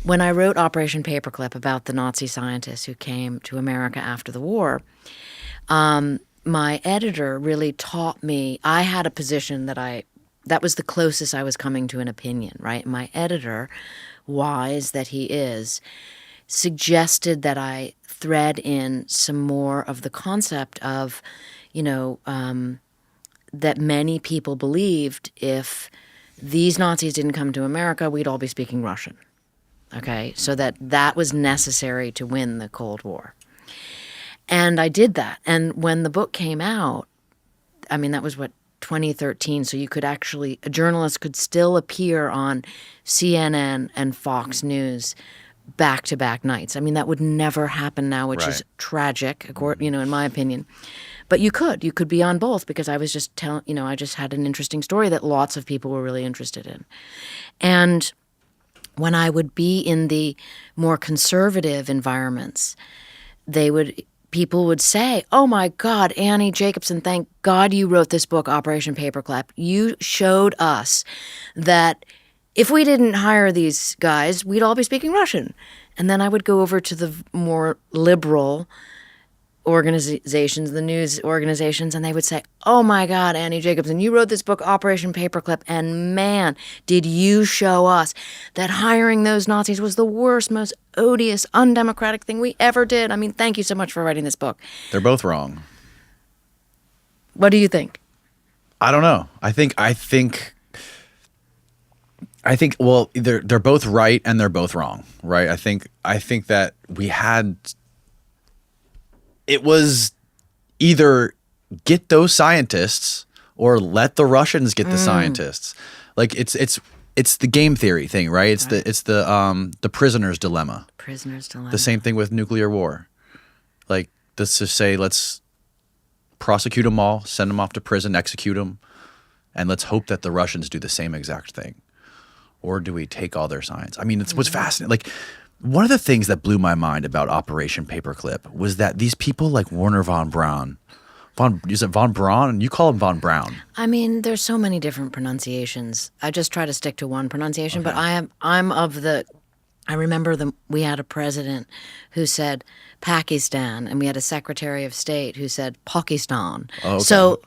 when I wrote Operation Paperclip about the Nazi scientists who came to America after the war, my editor really taught me. I had a position that was the closest I was coming to an opinion, right? My editor, wise that he is, suggested that I thread in some more of the concept of, that many people believed if these Nazis didn't come to America, we'd all be speaking Russian. Okay, so that was necessary to win the Cold War. And I did that. And when the book came out, I mean, that was 2013. So a journalist could still appear on CNN and Fox News back-to-back nights. I mean, that would never happen now, which is tragic, in my opinion. But you could be on both because I was just I just had an interesting story that lots of people were really interested in. And when I would be in the more conservative environments, people would say, "Oh my God, Annie Jacobsen, thank God you wrote this book, Operation Paperclip. You showed us that if we didn't hire these guys, we'd all be speaking Russian." And then I would go over to the more liberal organizations, the news organizations, and they would say, "Oh my God, Annie Jacobsen, you wrote this book, Operation Paperclip, and man, did you show us that hiring those Nazis was the worst, most odious, undemocratic thing we ever did. I mean, thank you so much for writing this book." They're both wrong. What do you think? I don't know. I think well, they're both right and they're both wrong, right? I think that it was either get those scientists or let the Russians get the scientists. Like it's the game theory thing, right? It's the prisoner's dilemma. Prisoner's dilemma. The same thing with nuclear war. Like, let's just say, let's prosecute them all, send them off to prison, execute them, and let's hope that the Russians do the same exact thing. Or do we take all their science? I mean, it's what's fascinating. Like, one of the things that blew my mind about Operation Paperclip was that these people like Werner von Braun, is it von Braun? You call him von Braun. I mean, there's so many different pronunciations. I just try to stick to one pronunciation, but I remember we had a president who said Pakistan, and we had a Secretary of State who said Pakistan. Oh, okay. So,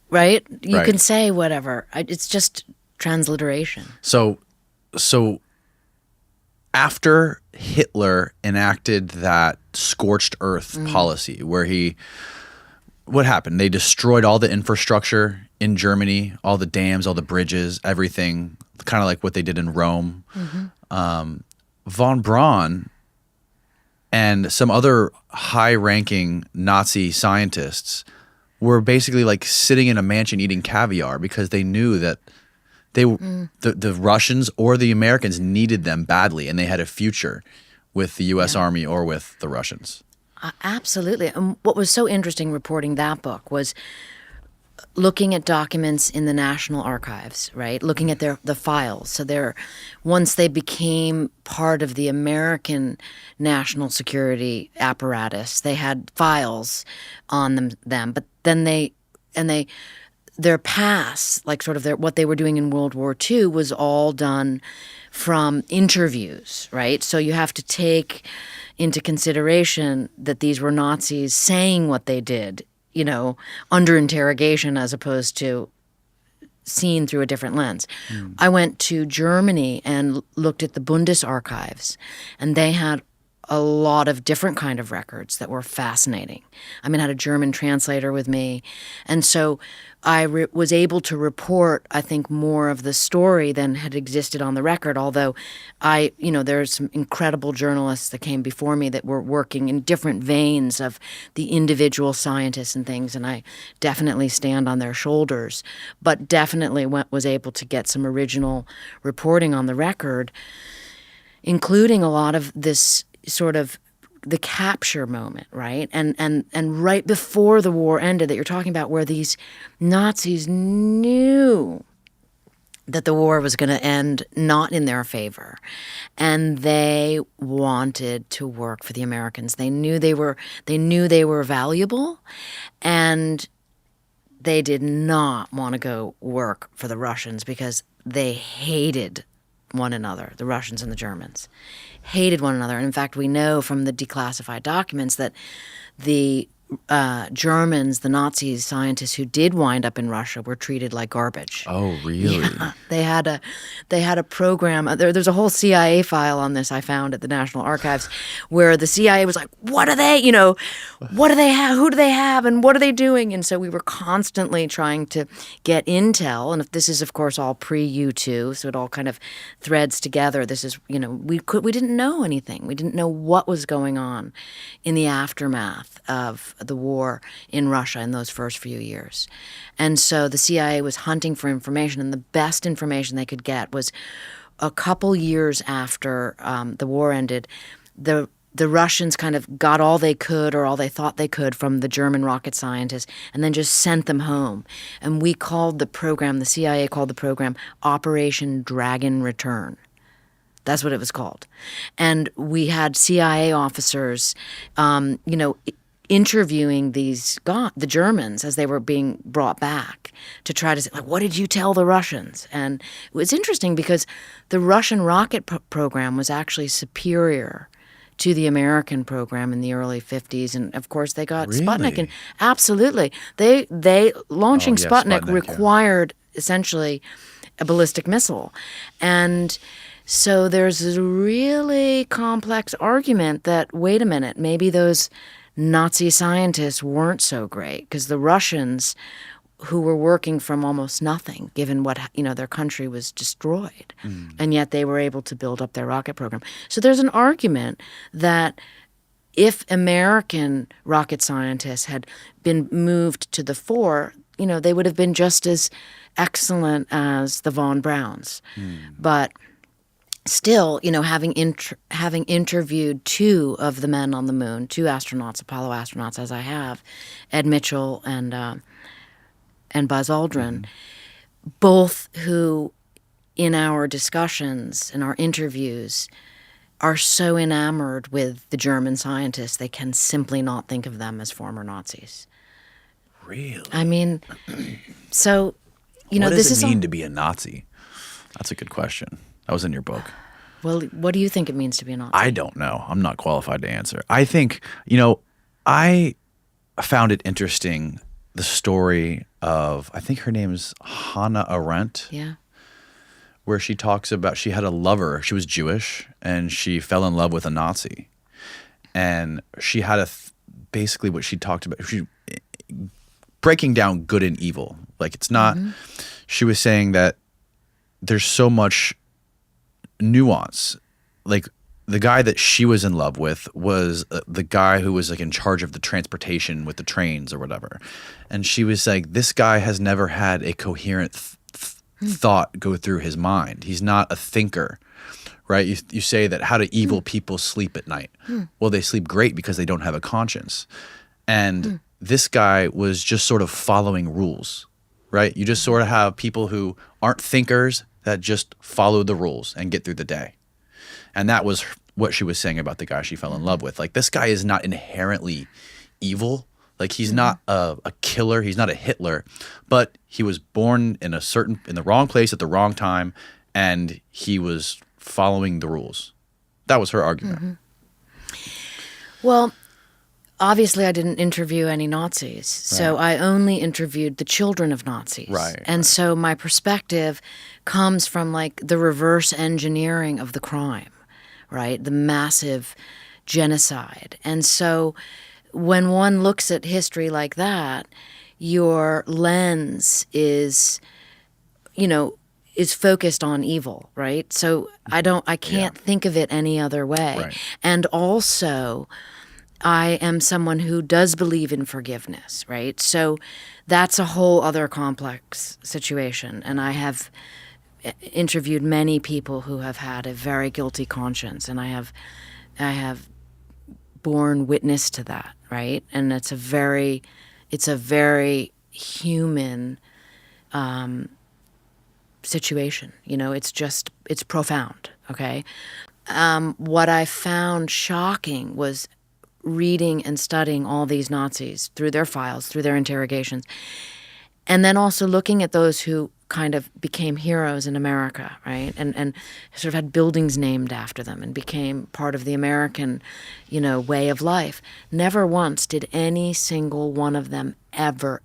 right? You Right. can say whatever. It's just transliteration. So after Hitler enacted that scorched earth policy where what happened? They destroyed all the infrastructure in Germany, all the dams, all the bridges, everything, kind of like what they did in Rome. Von Braun and some other high-ranking Nazi scientists were basically like sitting in a mansion eating caviar because they knew that the Russians or the Americans needed them badly, and they had a future with the U.S. Army or with the Russians. Absolutely. And what was so interesting reporting that book was looking at documents in the National Archives, right? Looking at the files. So once they became part of the American national security apparatus, they had files on them. But then their past, like sort of what they were doing in World War II, was all done from interviews, right? So you have to take into consideration that these were Nazis saying what they did, under interrogation as opposed to seen through a different lens. I went to Germany and looked at the Bundesarchives, and they had a lot of different kind of records that were fascinating. I mean, I had a German translator with me. And so I was able to report, I think, more of the story than had existed on the record, although there's some incredible journalists that came before me that were working in different veins of the individual scientists and things, and I definitely stand on their shoulders, but definitely was able to get some original reporting on the record, including a lot of this sort of the capture moment, right? And right before the war ended that you're talking about, where these Nazis knew that the war was going to end not in their favor, and they wanted to work for the Americans. They knew they were valuable, and they did not want to go work for the Russians because they hated one another, the Russians and the Germans. Hated one another. And in fact, we know from the declassified documents that the Germans, the Nazi scientists who did wind up in Russia, were treated like garbage. Oh, really? Yeah, they had a program. There's a whole CIA file on this I found at the National Archives, where the CIA was like, "What are they? What do they have? Who do they have? And what are they doing?" And so we were constantly trying to get intel. And if this is, of course, all pre-U2, so it all kind of threads together. This is, we didn't know anything. We didn't know what was going on in the aftermath of the war in Russia in those first few years. And so the CIA was hunting for information, and the best information they could get was a couple years after the war ended. The Russians kind of got all they could, or all they thought they could, from the German rocket scientists, and then just sent them home. And we called the program, the CIA called the program, Operation Dragon Return. That's what it was called. And we had CIA officers, interviewing the Germans as they were being brought back to try to say, like, what did you tell the Russians? And it was interesting because the Russian rocket program was actually superior to the American program in the early 50s. And of course they got Really? Sputnik. And absolutely. They launching Sputnik required essentially a ballistic missile. And so there's a really complex argument that, wait a minute, maybe those Nazi scientists weren't so great, because the Russians, who were working from almost nothing, given what their country was destroyed, and yet they were able to build up their rocket program. So there's an argument that if American rocket scientists had been moved to the fore, they would have been just as excellent as the von Brauns. But still, having interviewed two of the men on the moon, two astronauts, Apollo astronauts, as I have, Ed Mitchell and Buzz Aldrin, both who, in our discussions and our interviews, are so enamored with the German scientists they can simply not think of them as former Nazis. Really? I mean, so what this does is it mean to be a Nazi? That's a good question. That was in your book. Well, what do you think it means to be a Nazi? I don't know. I'm not qualified to answer. I think, I found it interesting, the story of, I think her name is Hannah Arendt. Yeah. Where she talks about, she had a lover. She was Jewish, and she fell in love with a Nazi. And she had basically what she talked about, breaking down good and evil. Like, it's not, she was saying that there's so much nuance. Like, the guy that she was in love with was the guy who was like in charge of the transportation with the trains or whatever. And she was like, this guy has never had a coherent thought go through his mind. He's not a thinker, right? You say that, how do evil people sleep at night? Well, they sleep great because they don't have a conscience. And this guy was just sort of following rules, right? You just sort of have people who aren't thinkers that just follow the rules and get through the day. And that was what she was saying about the guy she fell in love with. Like, this guy is not inherently evil. Like, he's not a killer. He's not a Hitler. But he was born in the wrong place at the wrong time, and he was following the rules. That was her argument. Well, obviously I didn't interview any Nazis. So I only interviewed the children of Nazis. Right. And so my perspective comes from, like, the reverse engineering of the crime, right? The massive genocide. And so when one looks at history like that, your lens is focused on evil, right? So I can't think of it any other way. Right. And also, I am someone who does believe in forgiveness, right? So that's a whole other complex situation. And I have interviewed many people who have had a very guilty conscience, and I have borne witness to that, right? And it's a very human situation. It's profound, okay? What I found shocking was reading and studying all these Nazis through their files, through their interrogations, And then also looking at those who kind of became heroes in America, right? And sort of had buildings named after them and became part of the American, way of life. Never once did any single one of them ever,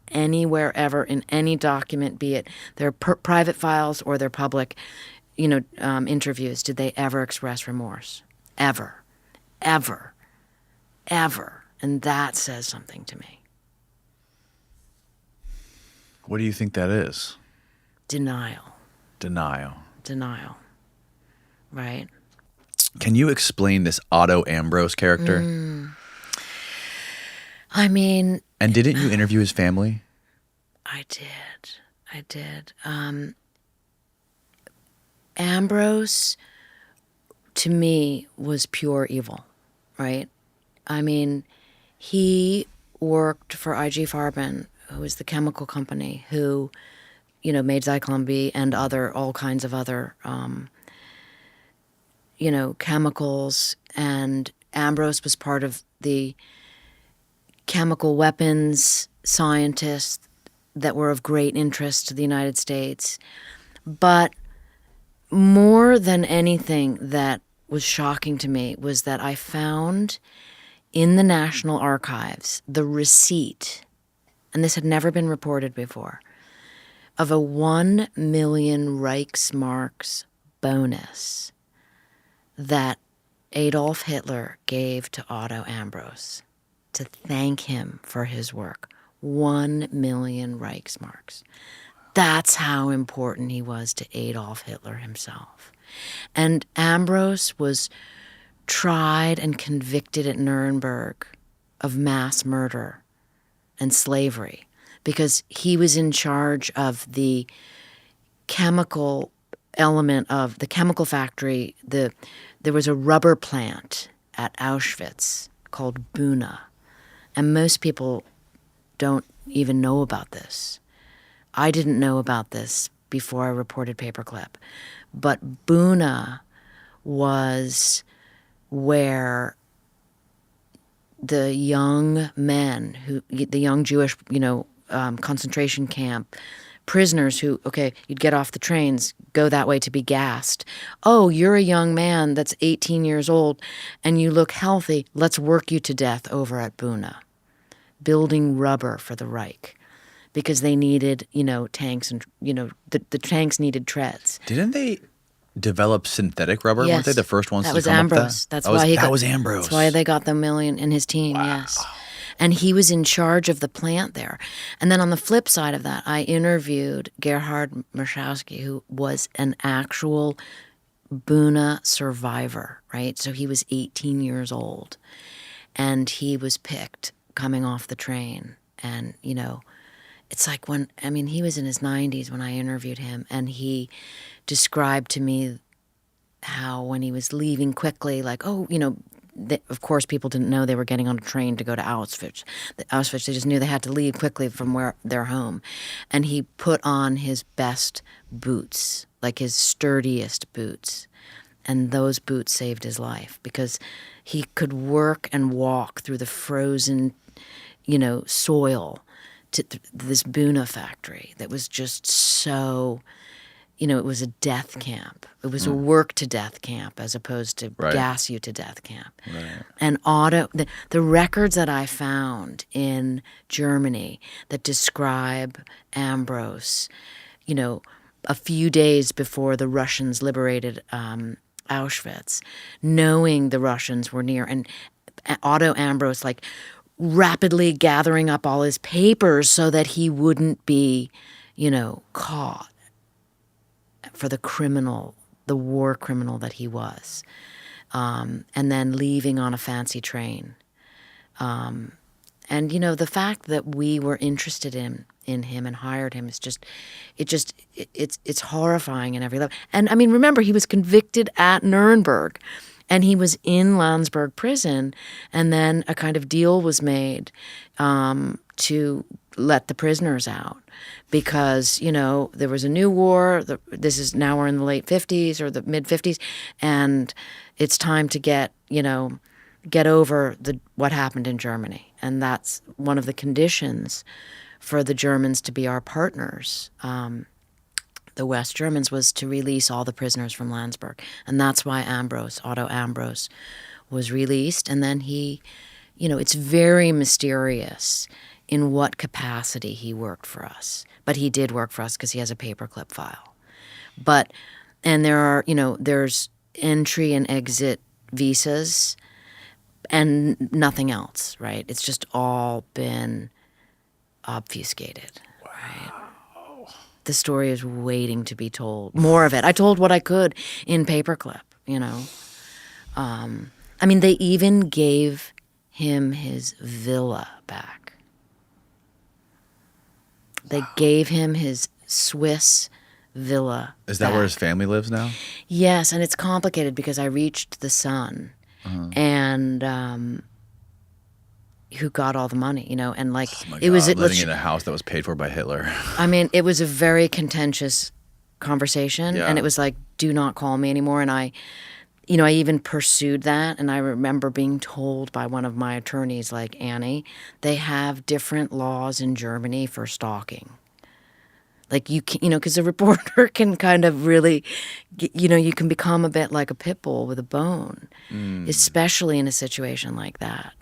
anywhere, ever, in any document, be it their private files or their public, interviews, did they ever express remorse. Ever. Ever. Ever. And that says something to me. What do you think that is? Denial. Denial. Right? Can you explain this Otto Ambrose character? I mean... And didn't you interview his family? I did. Ambrose, to me, was pure evil, right? I mean, he worked for I.G. Farben, who was the chemical company who, made Zyklon B and all kinds of other, chemicals. And Ambrose was part of the chemical weapons scientists that were of great interest to the United States. But more than anything that was shocking to me was that I found in the National Archives the receipt, and this had never been reported before, of a 1 million Reichsmarks bonus that Adolf Hitler gave to Otto Ambrose to thank him for his work. 1 million Reichsmarks. That's how important he was to Adolf Hitler himself. And Ambrose was tried and convicted at Nuremberg of mass murder and slavery because he was in charge of the chemical element of the chemical factory. There was a rubber plant at Auschwitz called Buna, and most people don't even know about this. I didn't know about this before I reported Paperclip, but Buna was where the young men the young Jewish, concentration camp prisoners who, you'd get off the trains, go that way to be gassed. Oh, you're a young man that's 18 years old and you look healthy. Let's work you to death over at Buna, building rubber for the Reich. Because they needed, tanks and, the tanks needed treads. Didn't they develop synthetic rubber? Yes. Weren't they the first ones that to was come Ambrose. up with that? That was Ambrose. That's why they got the million in his team, Wow. yes. And he was in charge of the plant there. And then on the flip side of that, I interviewed Gerhard Marschowski, who was an actual Buna survivor, right? So he was 18 years old. And he was picked coming off the train. And, it's like he was in his 90s when I interviewed him, and he described to me how when he was leaving quickly, of course people didn't know they were getting on a train to go to Auschwitz. They just knew they had to leave quickly from their home. And he put on his best boots, like his sturdiest boots. And those boots saved his life because he could work and walk through the frozen, soil to this Buna factory that was just so, it was a death camp. It was a work to death camp as opposed to gas you to death camp. Right. And the records that I found in Germany that describe Ambrose, a few days before the Russians liberated Auschwitz, knowing the Russians were near, and Otto Ambrose, rapidly gathering up all his papers so that he wouldn't be, caught for the war criminal that he was. And then leaving on a fancy train. And, the fact that we were interested in him and hired him is it's horrifying in every level. And remember, he was convicted at Nuremberg. And he was in Landsberg prison, and then a kind of deal was made to let the prisoners out because, there was a new war. Now we're in the late 50s or the mid 50s, and it's time to get over what happened in Germany. And that's one of the conditions for the Germans to be our partners, the West Germans, was to release all the prisoners from Landsberg. And that's why Otto Ambrose, was released. And then he, it's very mysterious in what capacity he worked for us. But he did work for us because he has a paperclip file. And there are, there's entry and exit visas and nothing else, right? It's just all been obfuscated, right? The story is waiting to be told. More of it. I told what I could in paperclip, they even gave him his villa back. They gave him his Swiss villa. Is that back. where his family lives now? Yes, and it's complicated because I reached the son, and who got all the money, and like Oh my it was God, living in a house that was paid for by Hitler. it was a very contentious conversation, Yeah. and it was like, do not call me anymore. And I even pursued that, and I remember being told by one of my attorneys, like, Annie, they have different laws in Germany for stalking. Like, you can, because a reporter can kind of really, you can become a bit like a pit bull with a bone, especially in a situation like that,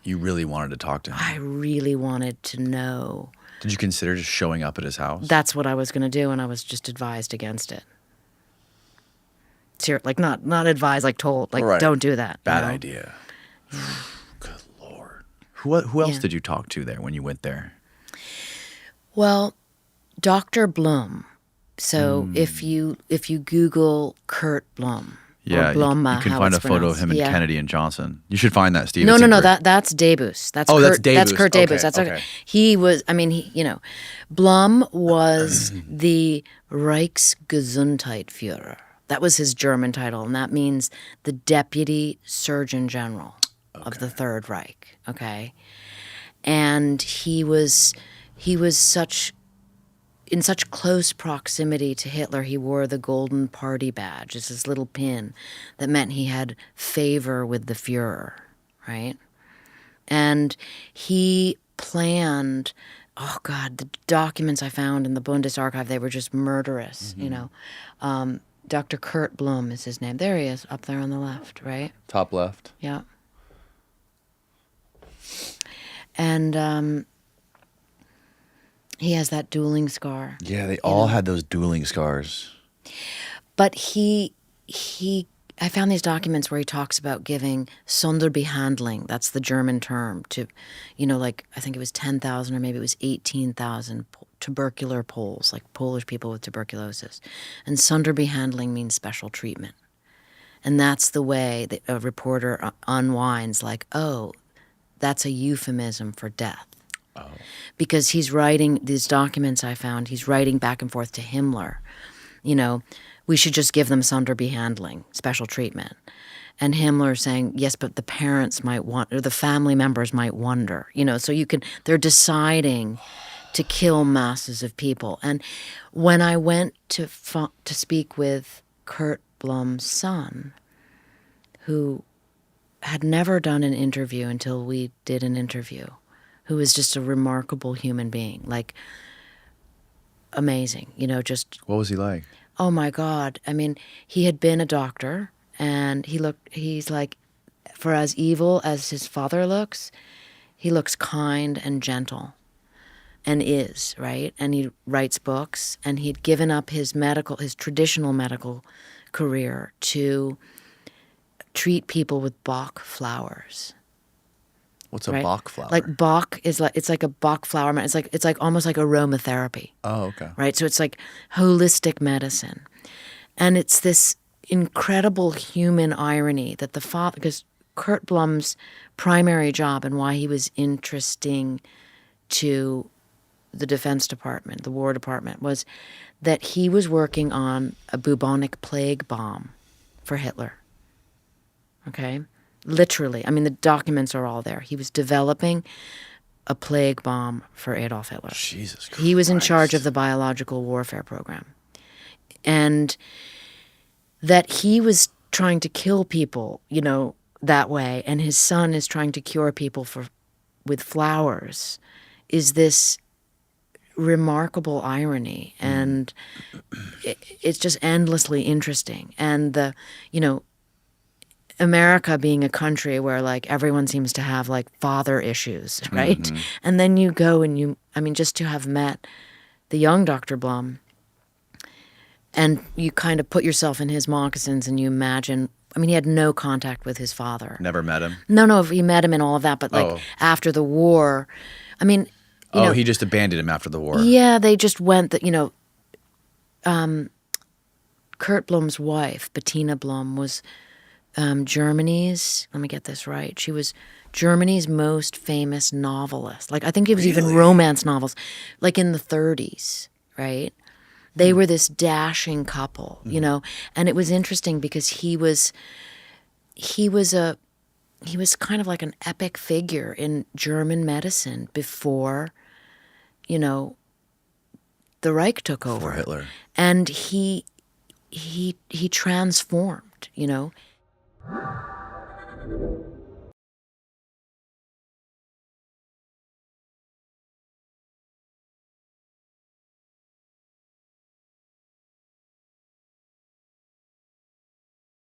You really wanted to talk to him. I really wanted to know. Did you consider just showing up at his house? That's what I was going to do, and I was just advised against it. Like, not advised, like told, like, Right. don't do that. Bad idea. Good Lord. Who else did you talk to there when you went there? Well, Dr. Blum. So if you Google Kurt Blum, Yeah, or Blum, you can how find it's a photo of pronounced. him and Yeah. Kennedy and Johnson. You should find that, Steve. No, It's no, great. that's Debus. That's Oh, Kurt, that's Debus. That's Kurt Debus. Okay, That's okay. He was. Blum was the Reichsgesundheitsführer. That was his German title, and that means the Deputy Surgeon General of the Third Reich. Okay, and he was in such close proximity to Hitler. He wore the Golden Party badge. It's this little pin that meant he had favor with the Führer, right? And he planned, oh God, the documents I found in the Bundesarchiv, they were just murderous, Dr. Kurt Blum is his name. There he is, up there on the left, right? Top left. Yeah. And he has that dueling scar. Yeah, they all had those dueling scars. But I found these documents where he talks about giving Sonderbehandling, that's the German term, to, I think it was 10,000 or maybe it was 18,000 tubercular Poles, like Polish people with tuberculosis. And Sonderbehandling means special treatment. And that's the way that a reporter unwinds, like, oh, that's a euphemism for death. Oh. Because he's writing these documents I found, he's writing back and forth to Himmler, we should just give them Sonderbehandling, special treatment. And Himmler saying, yes, but the parents might want, or the family members might wonder, so they're deciding to kill masses of people. And when I went to speak with Kurt Blum's son, who had never done an interview until we did an interview, who was just a remarkable human being, like amazing, just. What was he like? Oh my God. He had been a doctor, and he's like, for as evil as his father looks, he looks kind and gentle, and is, right? And he writes books, and he'd given up his traditional medical career to treat people with Bach flowers. What's a right? Bach flower? Like Bach is like, it's like a Bach flower. It's like almost like aromatherapy. Oh, okay. Right? So it's like holistic medicine. And it's this incredible human irony that the father, because Kurt Blum's primary job and why he was interesting to the Defense Department, the War Department, was that he was working on a bubonic plague bomb for Hitler. Okay? Literally. The documents are all there. He was developing a plague bomb for Adolf Hitler. Jesus Christ. He was in charge of the biological warfare program. And that he was trying to kill people, that way, and his son is trying to cure people with flowers, is this remarkable irony, and it's just endlessly interesting. And America being a country where like everyone seems to have like father issues, right? And then you go and just to have met the young Dr. Blum, and you kind of put yourself in his moccasins and you imagine. He had no contact with his father. Never met him? No, he met him and all of that, but like after the war, he just abandoned him after the war. Yeah, they just went Kurt Blum's wife, Bettina Blum, was Germany's, let me get this right, she was Germany's most famous novelist. Like, I think it was even romance novels, like in the 30s, right? They were this dashing couple, and it was interesting because he was kind of like an epic figure in German medicine before, the Reich took over. Before Hitler. And he transformed,